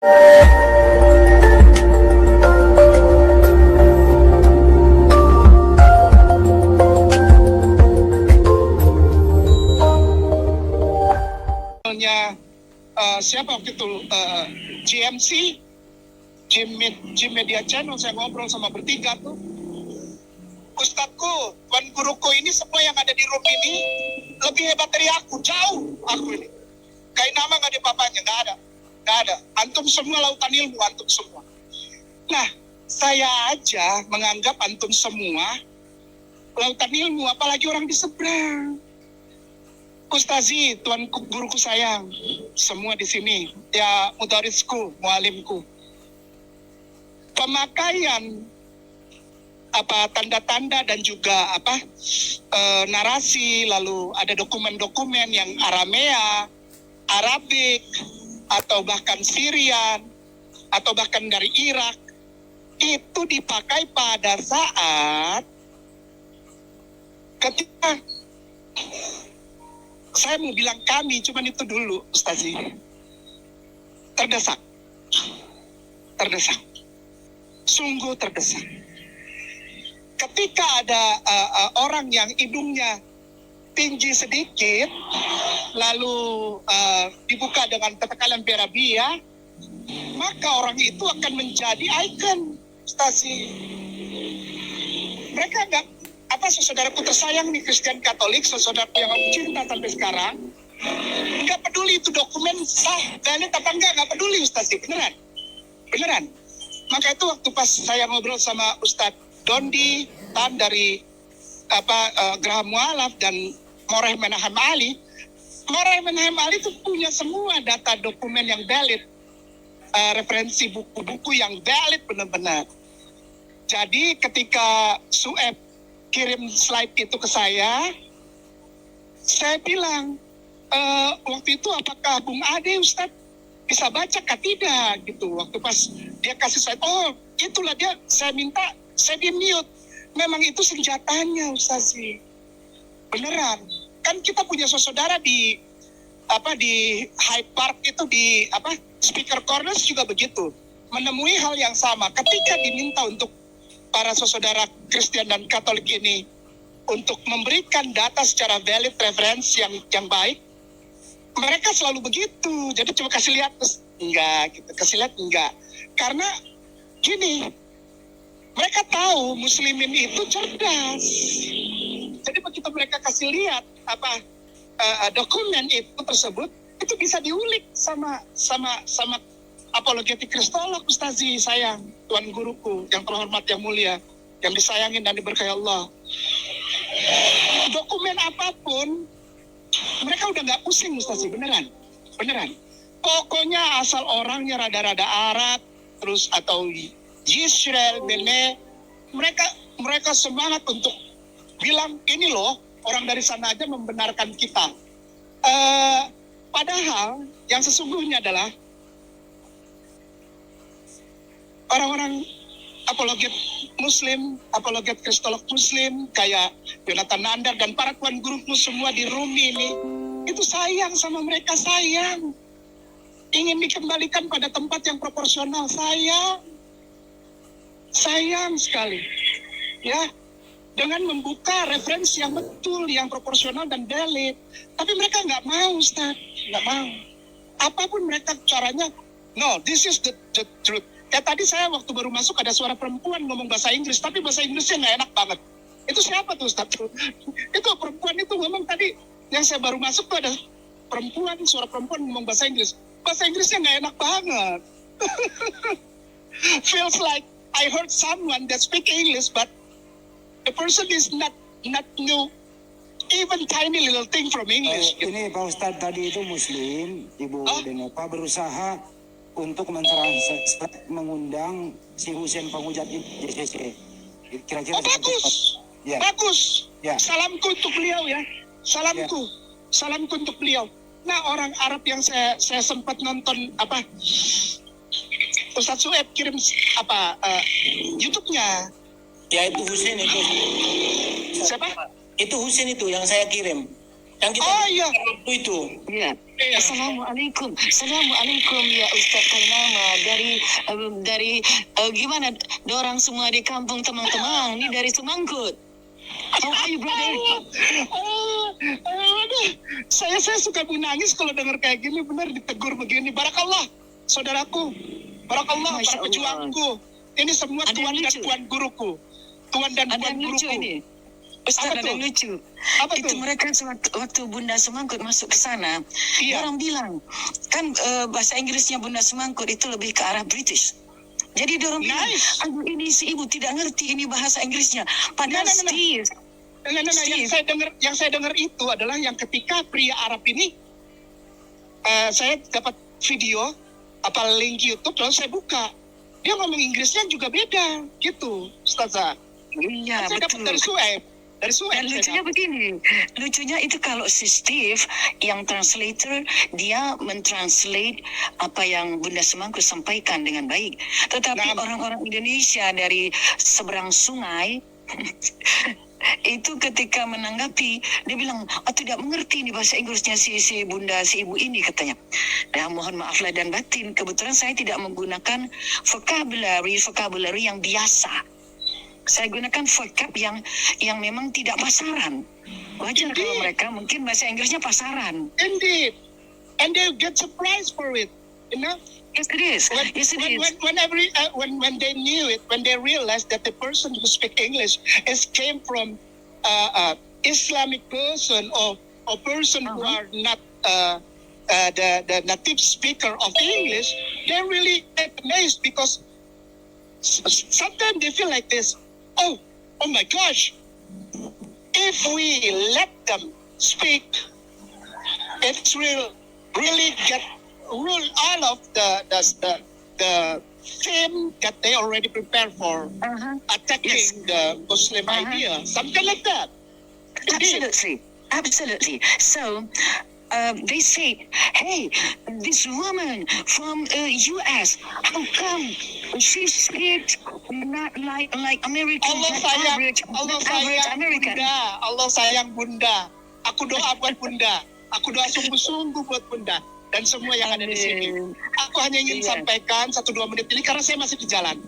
Siapa waktu itu GMC, Jim Media Channel, saya ngobrol sama bertiga tuh. Ustadku, tuan guruku ini semua yang ada di room ini lebih hebat dari aku, jauh aku ini. Kayak nama nggak ada papanya, nggak ada. Antum semua lautan ilmu, antum semua. Nah, saya aja menganggap antum semua lautan ilmu, apalagi orang di seberang. Ustazi, tuan guruku sayang, semua di sini, ya mudarisku, mualimku. Pemakaian tanda-tanda dan juga narasi, lalu ada dokumen-dokumen yang Aramea, Arabik, atau bahkan Syrian, atau bahkan dari Irak, itu dipakai pada saat ketika saya mau bilang kami, cuman itu dulu, Ustazi. Terdesak. Sungguh terdesak. Ketika ada orang yang hidungnya tinggi sedikit, lalu dibuka dengan tetekalan Arabia, maka orang itu akan menjadi ikon, Ustazi. Mereka nggak, saudaraku tersayang nih, Kristen Katolik, saudaraku yang aku cinta sampai sekarang, nggak peduli itu dokumen sah, valid apa nggak peduli, Ustazi, beneran. Maka itu waktu pas saya ngobrol sama Ustadz Dondi Tan dari Graham Mualaf dan Moreh Menahem Ali itu punya semua data dokumen yang valid, referensi buku-buku yang valid benar-benar. Jadi ketika Sueb kirim slide itu ke saya bilang, waktu itu apakah Bung Ade Ustadz bisa baca kah tidak gitu. Waktu pas dia kasih slide, oh itulah dia, saya minta, saya di mute. Memang itu senjatanya, Ustazi. Beneran. Kan kita punya saudara di Hyde Park itu, di Speaker Corners juga begitu. Menemui hal yang sama. Ketika diminta untuk para saudara Kristen dan Katolik ini untuk memberikan data secara valid, referensi yang baik, mereka selalu begitu. Jadi coba kasih lihat, terus enggak gitu. Kasih lihat enggak. Karena gini, mereka tahu muslimin itu cerdas. Jadi begitu mereka kasih lihat dokumen itu tersebut, itu bisa diulik sama apologetik kristolog, Ustazi sayang, tuan guruku yang terhormat, yang mulia, yang disayangin dan diberkahi Allah. Dokumen apapun mereka udah nggak pusing, Ustazi, beneran. Pokoknya asal orangnya rada-rada Arab, terus atau Yisrael, Bene, mereka semangat untuk bilang, ini loh, orang dari sana aja membenarkan kita. Padahal yang sesungguhnya adalah orang-orang apologet Muslim, apologet kristolog Muslim, kayak Jonathan Nandar dan para tuan guruku semua di Rumi ini, itu sayang sama mereka, sayang. Ingin dikembalikan pada tempat yang proporsional, sayang sekali. Ya, dengan membuka referensi yang betul, yang proporsional dan valid. Tapi mereka nggak mau, Ustaz, nggak mau. Apapun mereka caranya, no, this is the truth. Kayak tadi saya waktu baru masuk ada suara perempuan ngomong bahasa Inggris, tapi bahasa Inggrisnya nggak enak banget. Itu siapa tuh, Ustaz? Itu perempuan itu ngomong tadi, yang saya baru masuk tuh ada perempuan, suara perempuan ngomong bahasa Inggris. Bahasa Inggrisnya nggak enak banget. Feels like I heard someone that speak English, but the person is not know even tiny little thing from English. Ini Pak Ustadz tadi itu Muslim, Ibu Denopa berusaha untuk mengundang si Husein Pangujat JCC. Kira-kira bagus. Ya. Bagus. Ya. Salamku untuk beliau ya. Salamku untuk beliau. Nah, orang Arab yang saya sempat nonton Ustadz Sueb kirim YouTube-nya. Ya itu Husein itu. Siapa? Itu Husein itu yang saya kirim. Yang kita iya. Waktu itu. Ya. Assalamualaikum ya Ustaz Kainama gimana? Dorang semua di kampung Temang-Temang, ini dari Semangkut. How are you, brother? Aduh, saya suka menangis kalau dengar kayak gini, benar ditegur begini. Barakallah, saudaraku. Barakallah, Masya para pejuangku. Ini semua Ada tuan yang dan lucu. puan guruku. Tuan dan Ada puan yang lucu guruku. ini. Ustaz, Apa ada tuh? yang lucu. Apa Itu tuh? mereka waktu Bunda Semangkut masuk ke sana, Iya. orang bilang, kan bahasa Inggrisnya Bunda Semangkut itu lebih ke arah British. Jadi orang bilang, Nice. aduh ini si ibu tidak ngerti ini bahasa Inggrisnya. Padahal Nah. Steve, Nah, Steve. yang saya dengar itu adalah yang ketika pria Arab ini, saya dapat video apa link YouTube lalu saya buka, dia ngomong Inggrisnya juga beda gitu, Ustazah. Iya Saya dapat betul. dari Sueb. Dan saya lucunya dapat. begini, lucunya itu kalau si Steve yang translator, dia mentranslate apa yang Bunda Semangkut sampaikan dengan baik. Tetapi Nah. orang-orang Indonesia dari seberang sungai itu ketika menanggapi, dia bilang, tidak mengerti ini bahasa Inggrisnya si Bunda, si ibu ini katanya. Nah, mohon maaf lahir dan batin, kebetulan saya tidak menggunakan vocabulary yang biasa. Saya gunakan vocab yang memang tidak pasaran. Wajar kalau Indeed. mereka mungkin bahasa Inggrisnya pasaran. Indeed. And they get surprised for it, you know. Yes, it is. When, Yes, it when, is. when they knew it, when they realized that the person who speak English came from Islamic person or person who Uh-huh. are not the native speaker of English, they really get amazed because sometimes they feel like this. Oh my gosh! If we let them speak, it's really get rule all of the theme that they already prepared for Uh-huh. attacking Yes. the Muslim Uh-huh. idea, something like that. Indeed. Absolutely. So, they say, hey, this woman from US, how come she speaks not like American, Allah not sayang, average, Allah not average sayang American? Bunda, Allah sayang Bunda. Aku doa buat Bunda, aku doa sungguh-sungguh buat Bunda dan semua yang ada di sini. Amin. Aku hanya ingin Iya. sampaikan 1-2 menit ini karena saya masih di jalan.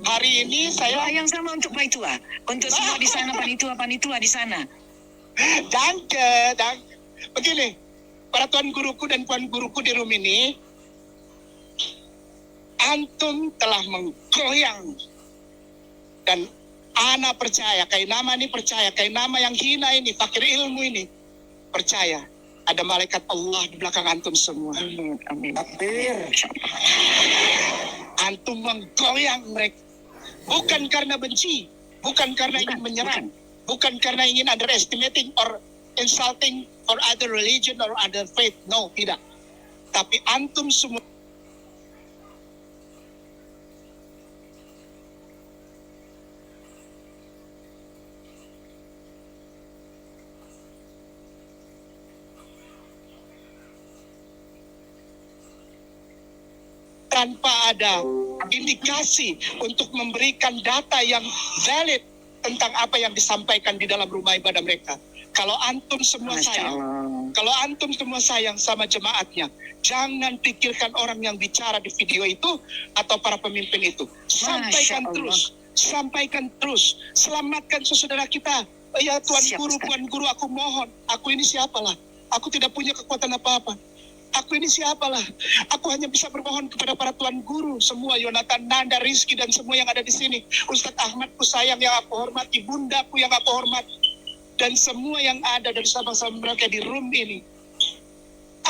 Hari ini Doa saya yang sama untuk Panitua, untuk semua di sana, panitua di sana. Danke. Begini, para tuan guruku dan puan guruku di room ini, antum telah menggoyang dan ana percaya, kayak nama ini percaya, kayak nama yang hina ini, fakir ilmu ini percaya. Ada malaikat Allah di belakang antum semua. Amin. Amin. Takbir. Antum menggoyang mereka. Bukan karena benci, bukan karena ingin menyerang, bukan karena ingin underestimating or insulting for other religion or other faith. No, tidak. Tapi antum semua tanpa ada indikasi untuk memberikan data yang valid tentang apa yang disampaikan di dalam rumah ibadah mereka. Kalau antum semua Masya sayang, Allah. kalau antum semua sayang sama jemaatnya, jangan pikirkan orang yang bicara di video itu atau para pemimpin itu. Sampaikan Allah. terus, sampaikan terus, selamatkan saudara kita. Ya Tuan Siap, Guru, Ustaz. Tuan Guru, aku mohon, aku ini siapalah? Aku tidak punya kekuatan apa-apa. Aku ini siapalah? Aku hanya bisa bermohon kepada para tuan guru, semua Yonatan, Nanda, Rizky, dan semua yang ada di sini. Ustadz Ahmadku sayang yang aku hormati, bundaku yang aku hormati, dan semua yang ada dari sahabat-sahabat mereka di room ini.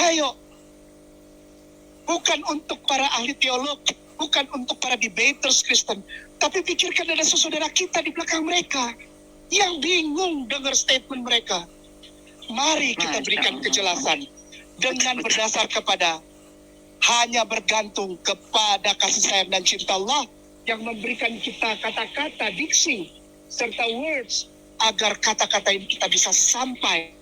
Ayo, bukan untuk para ahli teologi, bukan untuk para debaters Kristen, tapi pikirkan ada saudara kita di belakang mereka yang bingung dengar statement mereka. Mari kita Masya berikan Allah. kejelasan dengan Betul. berdasar kepada hanya bergantung kepada kasih sayang dan cinta Allah yang memberikan kita kata-kata, diksi, serta words agar kata-kata ini kita bisa sampai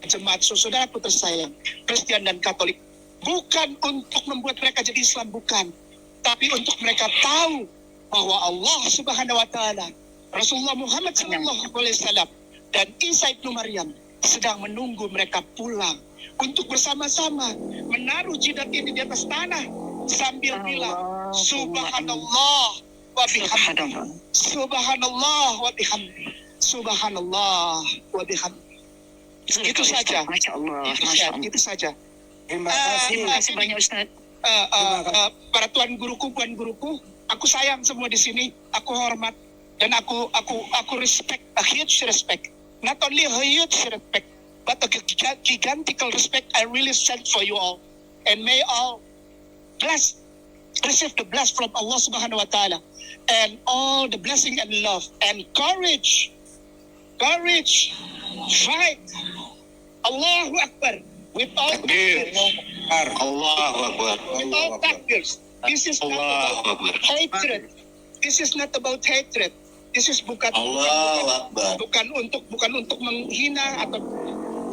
jemaat saudaraku tersayang, Kristen dan Katolik. Bukan untuk membuat mereka jadi Islam, bukan. Tapi untuk mereka tahu bahwa Allah Subhanahu wa Ta'ala, Rasulullah Muhammad SAW, dan Isa ibnu Maryam sedang menunggu mereka pulang untuk bersama-sama menaruh jidat ini di atas tanah sambil bilang subhanallah wa bihamdi, subhanallah wa bihamdi, subhanallah wa bihamdi. Itu saja. Masya Allah, Masya Allah. Itu saja. Terima kasih. Terima kasih banyak Ustaz. Para tuan guruku, puan guruku, aku sayang semua di sini, aku hormat dan aku respect, a huge respect. Not only a huge respect, but a gigantical respect I really sent for you all. And may all receive the bless from Allah Subhanahu wa Taala, and all the blessing and love and courage, fight. Allahu Akbar. With all Allahu Akbar. with all takbirs. This is not about hatred. This is not about hatred. This is bukan Akbar. bukan untuk menghina atau,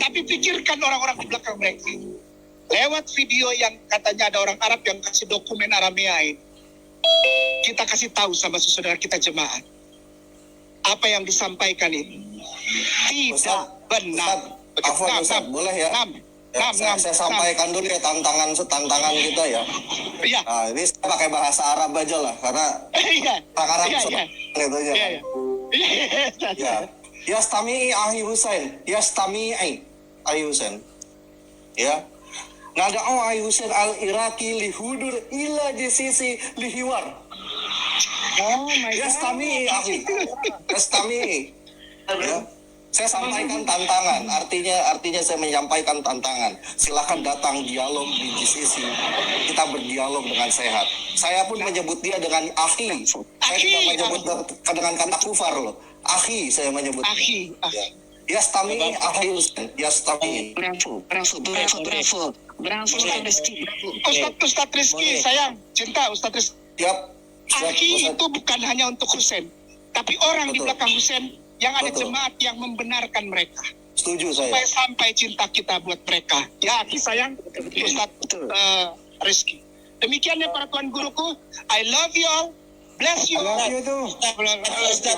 tapi pikirkan orang-orang di belakang mereka. Lewat video yang katanya ada orang Arab yang kasih dokumen Aramea ini, kita kasih tahu sama saudara kita jemaah, apa yang disampaikan itu tidak benar. Afwan Ustaz, boleh ya? Saya sampaikan dulu ya tantangan kita ya. Iya. Nah, ini saya pakai bahasa Arab aja lah karena Iya. orang Arab Iya, itu aja. Iya. Ya. Yastami'i ahi Husain, yastami'i ahi Husain. Ya. Nada'u ahi Husain al-Iraqi lihudur ila JCC lihiwar. Oh my God. Yastami'i ahi. Yastami'i. Ya. Saya sampaikan tantangan, artinya saya menyampaikan tantangan. Silakan datang dialog di GCC. Kita berdialog dengan sehat. Saya pun menyebut dia dengan akhi. Saya tidak menyebut dengan kata kufar loh. Akhi saya menyebut. Akhi. Yastami akhi Husain. Yastami. Bravo Ustaz Rizky. Ustaz Rizky, sayang, cinta Ustaz Rizky. Siap. Akhi itu bukan hanya untuk Husain, tapi orang di Betul. belakang Husain yang ada Betul. jemaat yang membenarkan mereka. Setuju saya. Sampai cinta kita buat mereka. Ya, akhi sayang, Ustaz Rizky. Demikian ya para tuan guruku. I love you all. Bless you all. Love you too. Ustaz,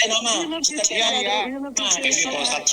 nama. Ya, ya.